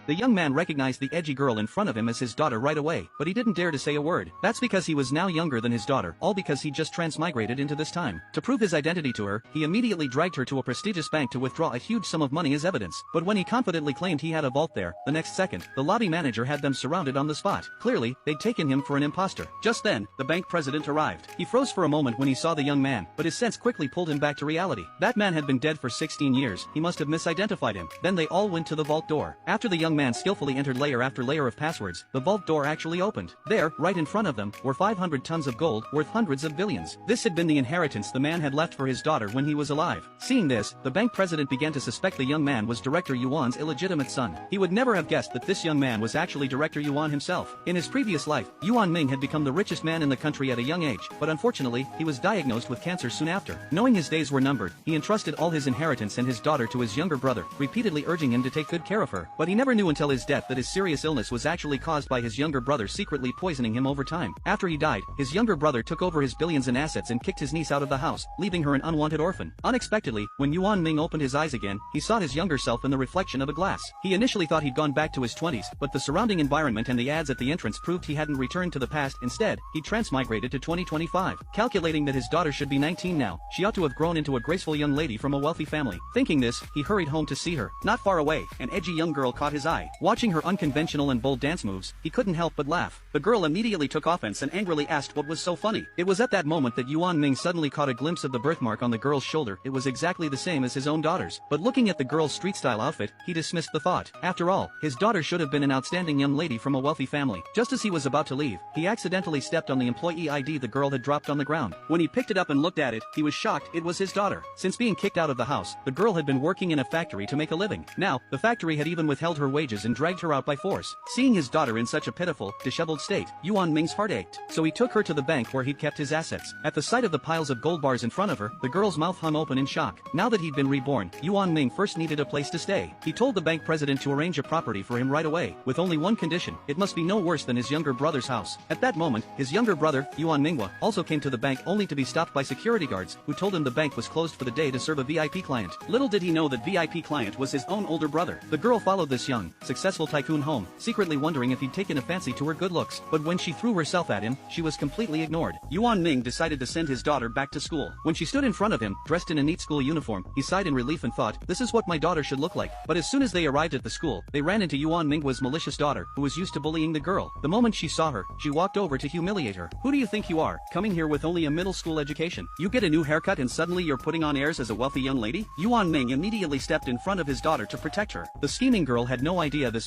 The young man recognized the edgy girl in front of him as his daughter right away, but he didn't dare to say a word. That's because he was now younger than his daughter, all because he just transmigrated into this time. To prove his identity to her, he immediately dragged her to a prestigious bank to withdraw a huge sum of money as evidence. But when he confidently claimed he had a vault there, the next second, the lobby manager had them surrounded on the spot. Clearly, they'd taken him for an imposter. Just then, the bank president arrived. He froze for a moment when he saw the young man, but his sense quickly pulled him back to reality. That man had been dead for 16 years, he must have misidentified him. Then they all went to the vault door. After the young man skillfully entered layer after layer of passwords, the vault door actually opened. There, right in front of them, were 500 tons of gold, worth hundreds of billions. This had been the inheritance the man had left for his daughter when he was alive. Seeing this, the bank president began to suspect the young man was Director Yuan's illegitimate son. He would never have guessed that this young man was actually Director Yuan himself. In his previous life, Yuan Ming had become the richest man in the country at a young age, but unfortunately, he was diagnosed with cancer soon after. Knowing his days were numbered, he entrusted all his inheritance and his daughter to his younger brother, repeatedly urging him to take good care of her. But he never knew until his death that his serious illness was actually caused by his younger brother secretly poisoning him over time. After he died, his younger brother took over his billions in assets and kicked his niece out of the house, leaving her an unwanted orphan. Unexpectedly, when Yuan Ming opened his eyes again, he saw his younger self in the reflection of a glass. He initially thought he'd gone back to his 20s, but the surrounding environment and the ads at the entrance proved he hadn't returned to the past. Instead, he transmigrated to 2025. Calculating that his daughter should be 19 now, she ought to have grown into a graceful young lady from a wealthy family. Thinking this, he hurried home to see her. Not far away, an edgy young girl caught his eye. Watching her unconventional and bold dance moves, he couldn't help but laugh. The girl immediately took offense and angrily asked what was so funny. It was at that moment that Yuan Ming suddenly caught a glimpse of the birthmark on the girl's shoulder. It was exactly the same as his own daughter's. But looking at the girl's street-style outfit, he dismissed the thought. After all, his daughter should have been an outstanding young lady from a wealthy family. Just as he was about to leave, he accidentally stepped on the employee ID the girl had dropped on the ground. When he picked it up and looked at it, he was shocked. It was his daughter. Since being kicked out of the house, the girl had been working in a factory to make a living. Now, the factory had even withheld her wages and dragged her out by force. Seeing his daughter in such a pitiful, disheveled state, Yuan Ming's heart ached. So he took her to the bank where he'd kept his assets. At the sight of the piles of gold bars in front of her, the girl's mouth hung open in shock. Now that he'd been reborn, Yuan Ming first needed a place to stay. He told the bank president to arrange a property for him right away, with only one condition: it must be no worse than his younger brother's house. At that moment, his younger brother, Yuan Minghua, also came to the bank only to be stopped by security guards, who told him the bank was closed for the day to serve a VIP client. Little did he know that VIP client was his own older brother. The girl followed this young, successful tycoon home, secretly wondering if he'd taken a fancy to her good looks. But when she threw herself at him, she was completely ignored. Yuan Ming decided to send his daughter back to school. When she stood in front of him, dressed in a neat school uniform, he sighed in relief and thought, this is what my daughter should look like. But as soon as they arrived at the school, they ran into Yuan Minghua's malicious daughter, who was used to bullying the girl. The moment she saw her, she walked over to humiliate her. Who do you think you are, coming here with only a middle school education? You get a new haircut and suddenly you're putting on airs as a wealthy young lady? Yuan Ming immediately stepped in front of his daughter to protect her. The scheming girl had no idea this